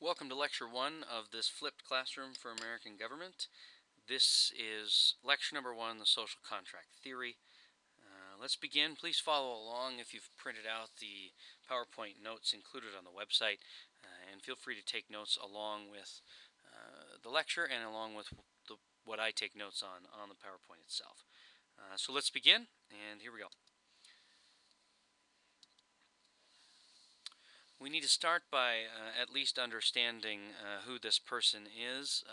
Welcome to Lecture 1 of this flipped classroom for American government. This is lecture number 1, the social contract theory. Let's begin. Please follow along if you've printed out the PowerPoint notes included on the website, and feel free to take notes along with the lecture and along with what I take notes on the PowerPoint itself. So let's begin, and here we go. We need to start by at least understanding who this person is.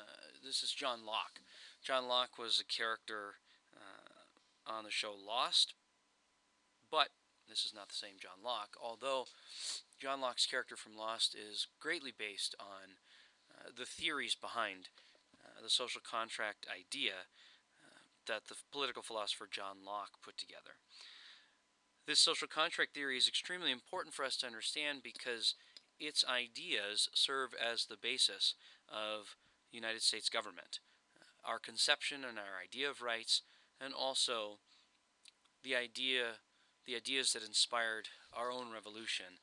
This is John Locke. John Locke was a character on the show Lost, but this is not the same John Locke, although John Locke's character from Lost is greatly based on the theories behind the social contract idea that the political philosopher John Locke put together. This social contract theory is extremely important for us to understand because its ideas serve as the basis of the United States government, our conception and our idea of rights, and also the ideas that inspired our own revolution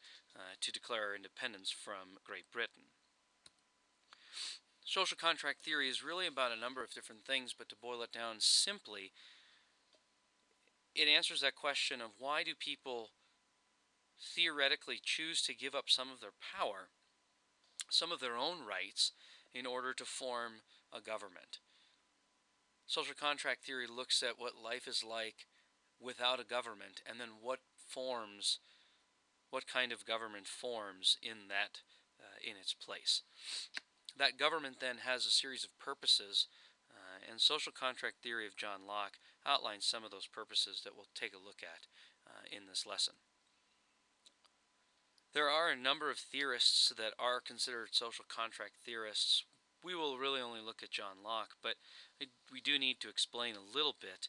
to declare our independence from Great Britain. Social contract theory is really about a number of different things, but to boil it down simply, it answers that question of why do people theoretically choose to give up some of their power, some of their own rights, in order to form a government. Social contract theory looks at what life is like without a government, and then what kind of government forms in its place. That government then has a series of purposes, and social contract theory of John Locke outlines some of those purposes that we'll take a look at in this lesson. There are a number of theorists that are considered social contract theorists. We will really only look at John Locke, but we do need to explain a little bit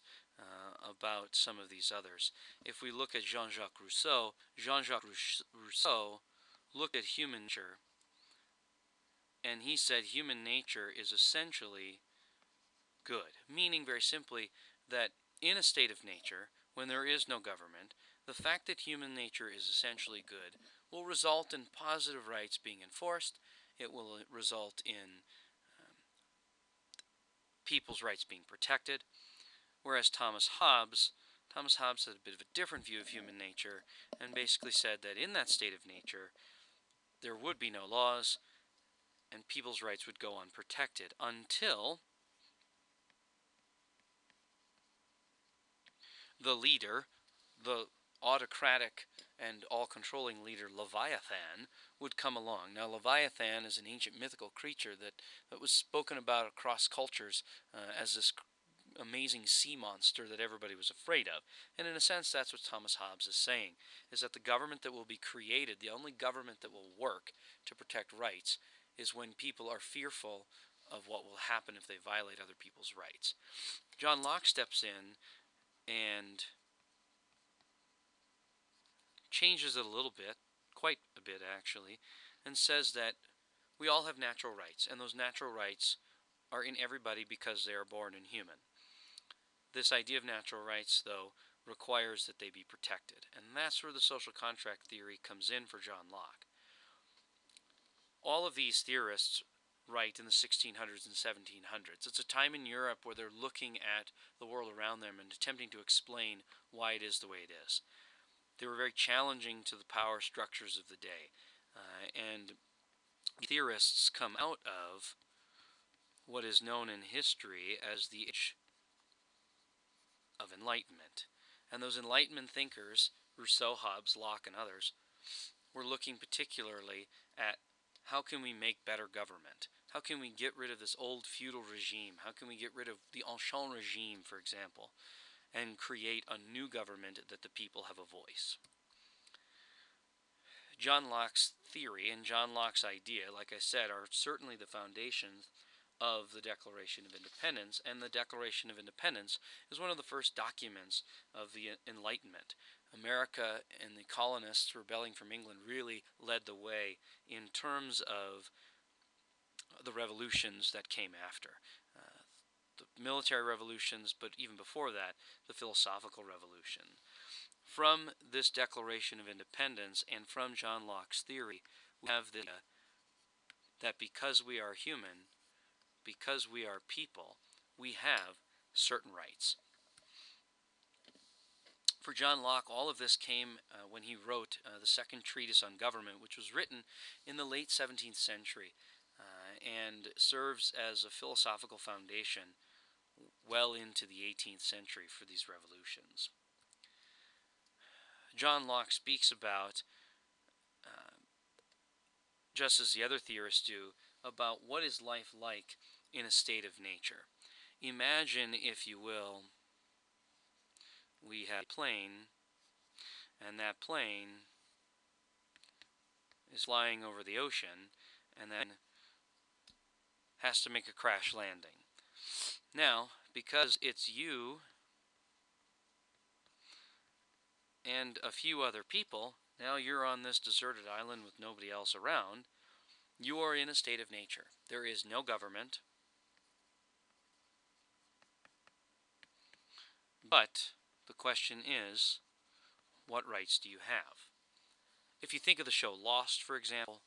about some of these others. If we look at Jean-Jacques Rousseau, Rousseau looked at human nature, and he said human nature is essentially good, meaning very simply that in a state of nature, when there is no government, the fact that human nature is essentially good will result in positive rights being enforced. It will result in people's rights being protected. Whereas Thomas Hobbes had a bit of a different view of human nature and basically said that in that state of nature, there would be no laws and people's rights would go unprotected until the leader, the autocratic and all-controlling leader Leviathan, would come along. Now, Leviathan is an ancient mythical creature that was spoken about across cultures as this amazing sea monster that everybody was afraid of. And in a sense, that's what Thomas Hobbes is saying, is that the government that will be created, the only government that will work to protect rights, is when people are fearful of what will happen if they violate other people's rights. John Locke steps in and changes it a little bit, quite a bit actually, and says that we all have natural rights, and those natural rights are in everybody because they are born in human. This idea of natural rights, though, requires that they be protected, and that's where the social contract theory comes in for John Locke. All of these theorists write in the 1600s and 1700s. It's a time in Europe where they're looking at the world around them and attempting to explain why it is the way it is. They were very challenging to the power structures of the day, and theorists come out of what is known in history as the Age of Enlightenment. And those Enlightenment thinkers, Rousseau, Hobbes, Locke, and others, were looking particularly at how can we make better government? How can we get rid of this old feudal regime? How can we get rid of the Ancien regime, for example, and create a new government that the people have a voice? John Locke's theory and John Locke's idea, like I said, are certainly the foundations of the Declaration of Independence, and the Declaration of Independence is one of the first documents of the Enlightenment. America and the colonists rebelling from England really led the way in terms of the revolutions that came after. The military revolutions, but even before that, the philosophical revolution. From this Declaration of Independence and from John Locke's theory, we have the that because we are human, because we are people, we have certain rights. For John Locke, all of this came when he wrote the second treatise on government, which was written in the late 17th century and serves as a philosophical foundation well into the 18th century for these revolutions. John Locke speaks about, just as the other theorists do, about what is life like in a state of nature. Imagine, if you will, we have a plane, and that plane is flying over the ocean, and then has to make a crash landing. Now, because it's you and a few other people, now you're on this deserted island with nobody else around, you are in a state of nature. There is no government, but the question is, what rights do you have? If you think of the show Lost, for example,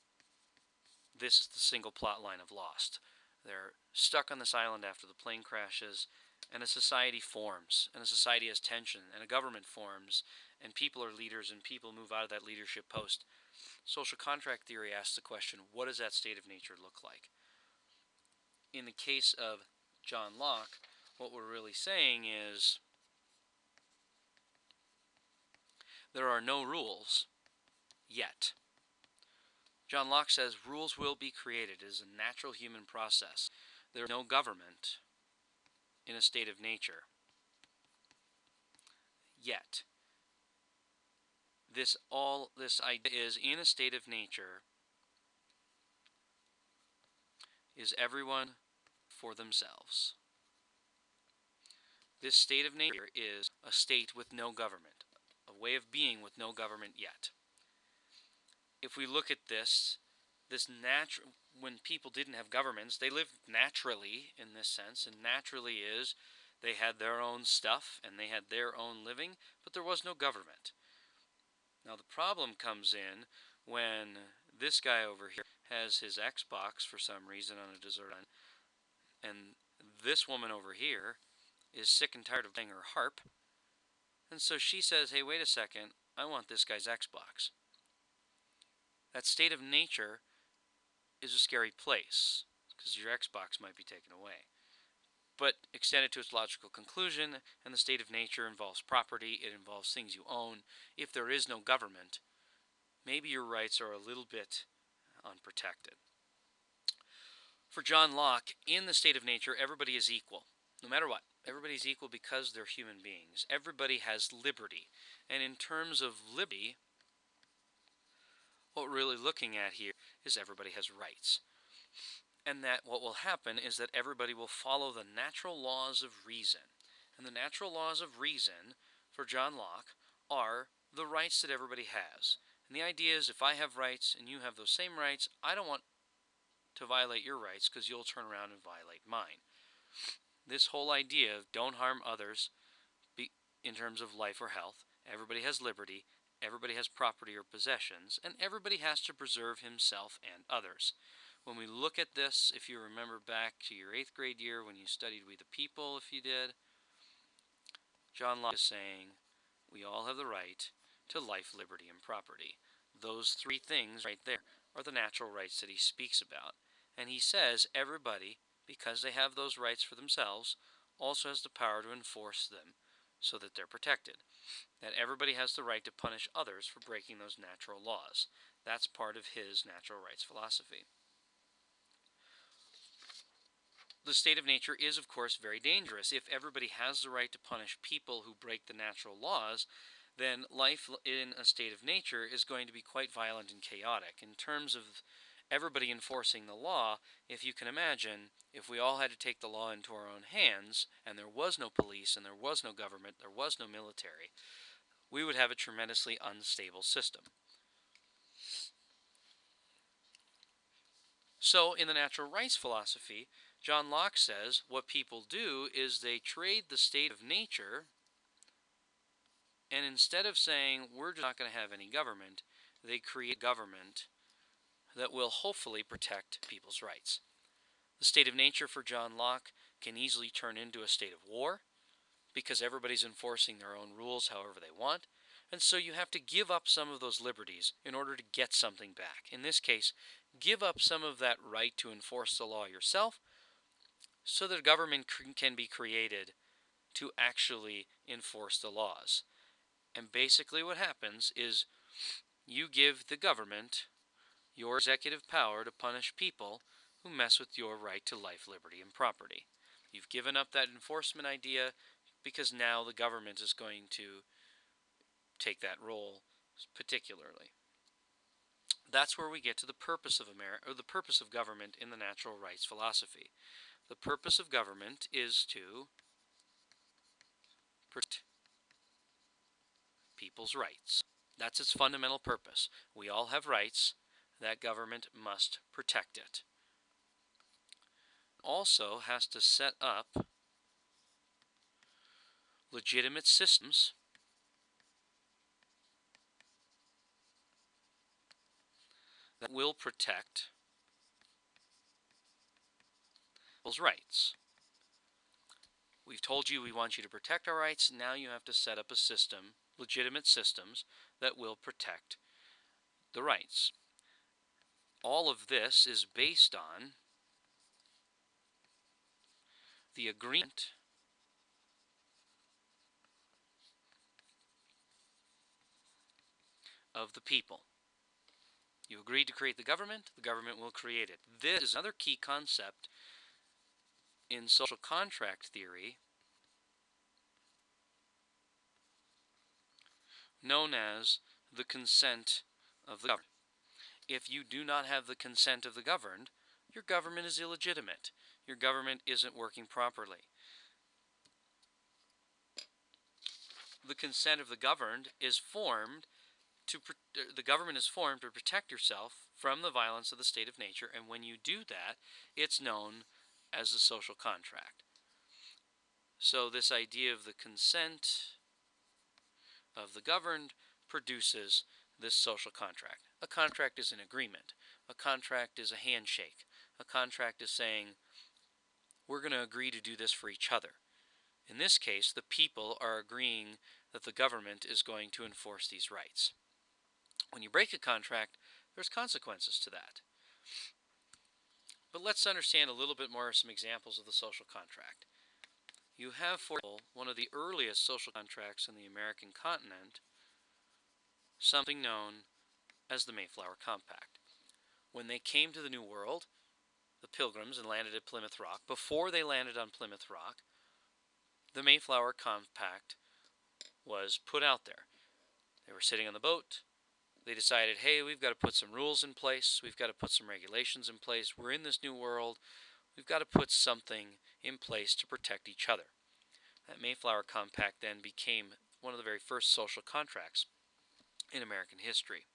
this is the single plot line of Lost. They're stuck on this island after the plane crashes, and a society forms, and a society has tension, and a government forms, and people are leaders, and people move out of that leadership post. Social contract theory asks the question, what does that state of nature look like? In the case of John Locke, what we're really saying is there are no rules yet. John Locke says rules will be created. It is a natural human process. There is no government in a state of nature yet. This idea is, in a state of nature, is everyone for themselves. This state of nature is a state with no government, a way of being with no government yet. If we look at this when people didn't have governments, they lived naturally in this sense, and naturally is they had their own stuff and they had their own living, but there was no government. Now the problem comes in when this guy over here has his Xbox for some reason on a desert island, and this woman over here is sick and tired of playing her harp, and so she says, hey, wait a second, I want this guy's Xbox. That state of nature is a scary place, because your Xbox might be taken away. But extended to its logical conclusion, and the state of nature involves property, it involves things you own. If there is no government, maybe your rights are a little bit unprotected. For John Locke, in the state of nature, everybody is equal, no matter what. Everybody's equal because they're human beings. Everybody has liberty. And in terms of liberty, what we're really looking at here is everybody has rights. And that what will happen is that everybody will follow the natural laws of reason. And the natural laws of reason, for John Locke, are the rights that everybody has. And the idea is, if I have rights and you have those same rights, I don't want to violate your rights because you'll turn around and violate mine. This whole idea of don't harm others in terms of life or health, everybody has liberty, everybody has property or possessions, and everybody has to preserve himself and others. When we look at this, if you remember back to your 8th grade year when you studied We the People, if you did, John Locke is saying we all have the right to life, liberty, and property. Those three things right there are the natural rights that he speaks about. And he says everybody, because they have those rights for themselves, also has the power to enforce them so that they're protected. That everybody has the right to punish others for breaking those natural laws. That's part of his natural rights philosophy. The state of nature is, of course, very dangerous. If everybody has the right to punish people who break the natural laws, then life in a state of nature is going to be quite violent and chaotic. In terms of everybody enforcing the law, if you can imagine, if we all had to take the law into our own hands, and there was no police, and there was no government, there was no military, we would have a tremendously unstable system. So, in the natural rights philosophy, John Locke says what people do is they trade the state of nature, and instead of saying we're just not going to have any government, they create government that will hopefully protect people's rights. The state of nature for John Locke can easily turn into a state of war because everybody's enforcing their own rules however they want, and so you have to give up some of those liberties in order to get something back. In this case, give up some of that right to enforce the law yourself so that a government can be created to actually enforce the laws. And basically what happens is you give the government your executive power to punish people who mess with your right to life, liberty, and property. You've given up that enforcement idea because now the government is going to take that role particularly. That's where we get to the purpose of the purpose of government in the natural rights philosophy. The purpose of government is to protect people's rights. That's its fundamental purpose. We all have rights. That government must protect it. Also has to set up legitimate systems that will protect people's rights. We've told you we want you to protect our rights. Now you have to set up a system, legitimate systems, that will protect the rights. All of this is based on the agreement of the people. You agreed to create the government will create it. This is another key concept in social contract theory known as the consent of the governed. If you do not have the consent of the governed, your government is illegitimate. Your government isn't working properly. The consent of the governed is formed the government is formed to protect yourself from the violence of the state of nature, and when you do that, it's known as the social contract. So this idea of the consent of the governed produces this social contract. A contract is an agreement. A contract is a handshake. A contract is saying, we're going to agree to do this for each other. In this case, the people are agreeing that the government is going to enforce these rights. When you break a contract, there's consequences to that. But let's understand a little bit more some examples of the social contract. You have, for example, one of the earliest social contracts in the American continent, something known as the Mayflower Compact. When they came to the New World, the Pilgrims, and landed at Plymouth Rock, before they landed on Plymouth Rock, the Mayflower Compact was put out there. They were sitting on the boat. They decided, hey, we've got to put some rules in place. We've got to put some regulations in place. We're in this new world. We've got to put something in place to protect each other. That Mayflower Compact then became one of the very first social contracts in American history.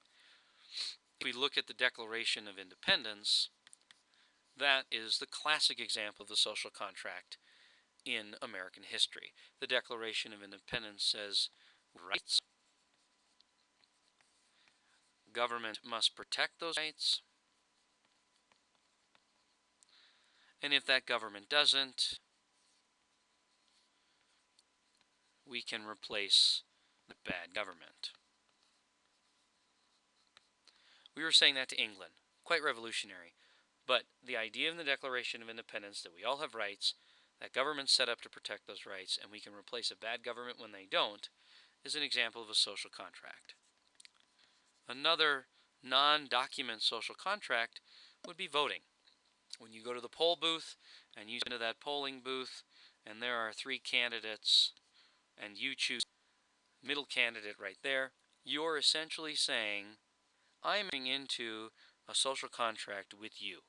If we look at the Declaration of Independence, that is the classic example of the social contract in American history. The Declaration of Independence says rights. Government must protect those rights. And if that government doesn't, we can replace the bad government. We were saying that to England. Quite revolutionary. But the idea in the Declaration of Independence that we all have rights, that government's set up to protect those rights, and we can replace a bad government when they don't, is an example of a social contract. Another non-document social contract would be voting. When you go to the poll booth and you go into that polling booth and there are 3 candidates and you choose the middle candidate right there, you're essentially saying, I'm entering into a social contract with you.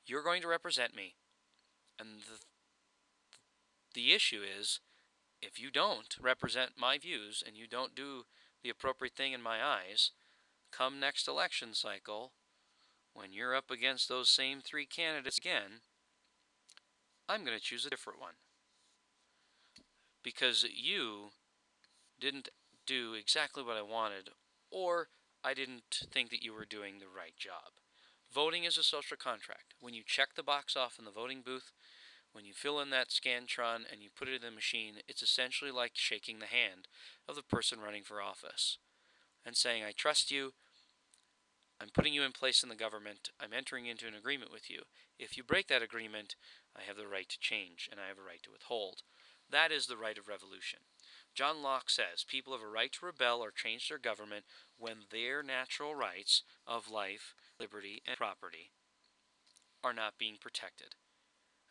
You're going to represent me. And the issue is, if you don't represent my views and you don't do the appropriate thing in my eyes, come next election cycle, when you're up against those same 3 candidates again, I'm going to choose a different one. Because you didn't do exactly what I wanted, or I didn't think that you were doing the right job. Voting is a social contract. When you check the box off in the voting booth, when you fill in that Scantron and you put it in the machine, it's essentially like shaking the hand of the person running for office and saying, I trust you, I'm putting you in place in the government, I'm entering into an agreement with you. If you break that agreement, I have the right to change and I have a right to withhold. That is the right of revolution. John Locke says people have a right to rebel or change their government when their natural rights of life, liberty, and property are not being protected.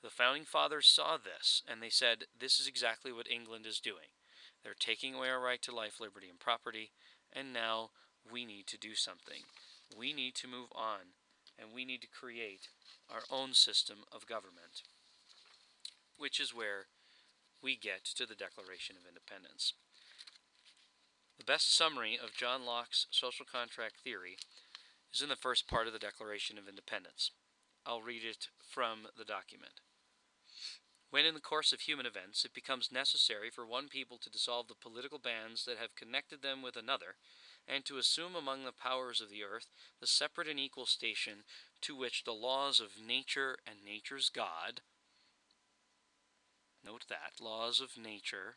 The Founding Fathers saw this, and they said, this is exactly what England is doing. They're taking away our right to life, liberty, and property, and now we need to do something. We need to move on, and we need to create our own system of government, which is where we get to the Declaration of Independence. The best summary of John Locke's social contract theory is in the first part of the Declaration of Independence. I'll read it from the document. When in the course of human events it becomes necessary for one people to dissolve the political bands that have connected them with another, and to assume among the powers of the earth the separate and equal station to which the laws of nature and nature's God, note that, laws of nature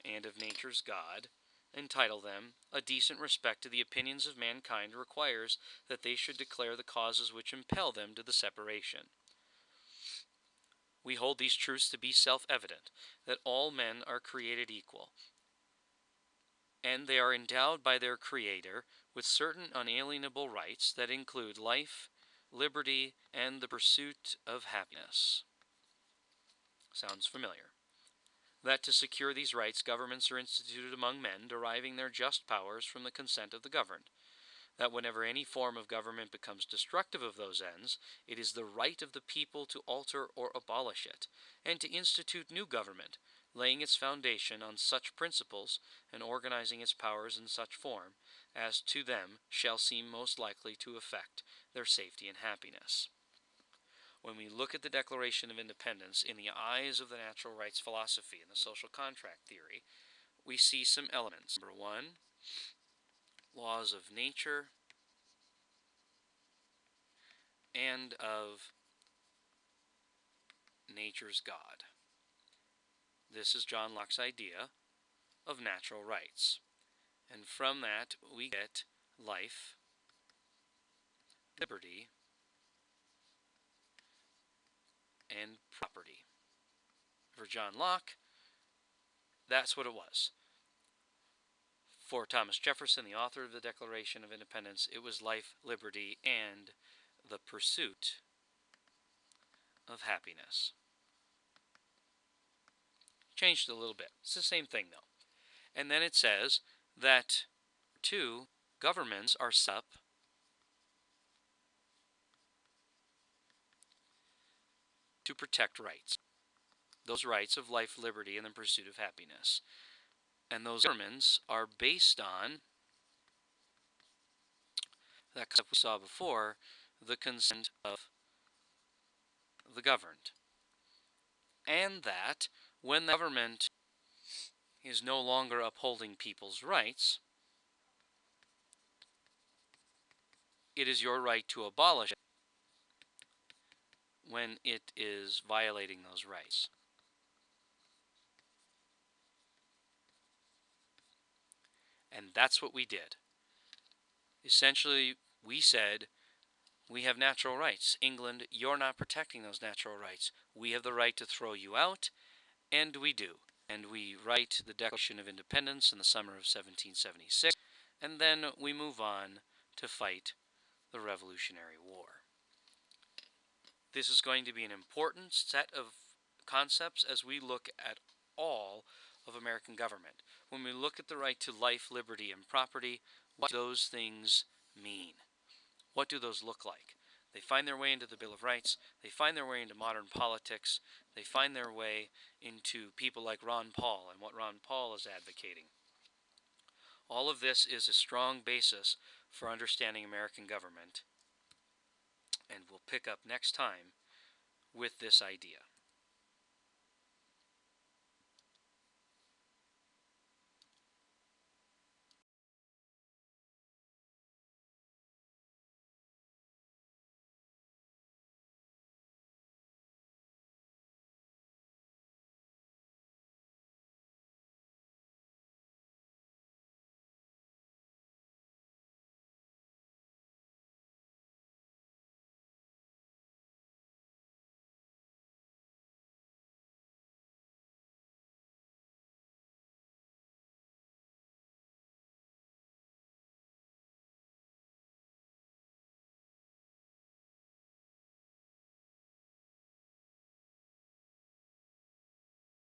and of nature's God, entitle them, a decent respect to the opinions of mankind requires that they should declare the causes which impel them to the separation. We hold these truths to be self-evident, that all men are created equal, and they are endowed by their Creator with certain unalienable rights that include life, liberty, and the pursuit of happiness. Sounds familiar. That to secure these rights, governments are instituted among men, deriving their just powers from the consent of the governed. That whenever any form of government becomes destructive of those ends, it is the right of the people to alter or abolish it, and to institute new government, laying its foundation on such principles, and organizing its powers in such form, as to them shall seem most likely to effect their safety and happiness. When we look at the Declaration of Independence in the eyes of the natural rights philosophy and the social contract theory, we see some elements. Number one, laws of nature and of nature's God. This is John Locke's idea of natural rights. And from that we get life, liberty, and property. For John Locke, that's what it was. For Thomas Jefferson, the author of the Declaration of Independence, it was life, liberty, and the pursuit of happiness. Changed a little bit. It's the same thing, though. And then it says that, two, governments are set up to protect rights. Those rights of life, liberty, and the pursuit of happiness. And those governments are based on, that concept we saw before, the consent of the governed. And that when the government is no longer upholding people's rights, it is your right to abolish it when it is violating those rights. And that's what we did. Essentially, we said, we have natural rights. England, you're not protecting those natural rights. We have the right to throw you out, and we do. And we write the Declaration of Independence in the summer of 1776, and then we move on to fight the Revolutionary War. This is going to be an important set of concepts as we look at all of American government. When we look at the right to life, liberty, and property, what do those things mean? What do those look like? They find their way into the Bill of Rights. They find their way into modern politics. They find their way into people like Ron Paul and what Ron Paul is advocating. All of this is a strong basis for understanding American government, and we'll pick up next time with this idea.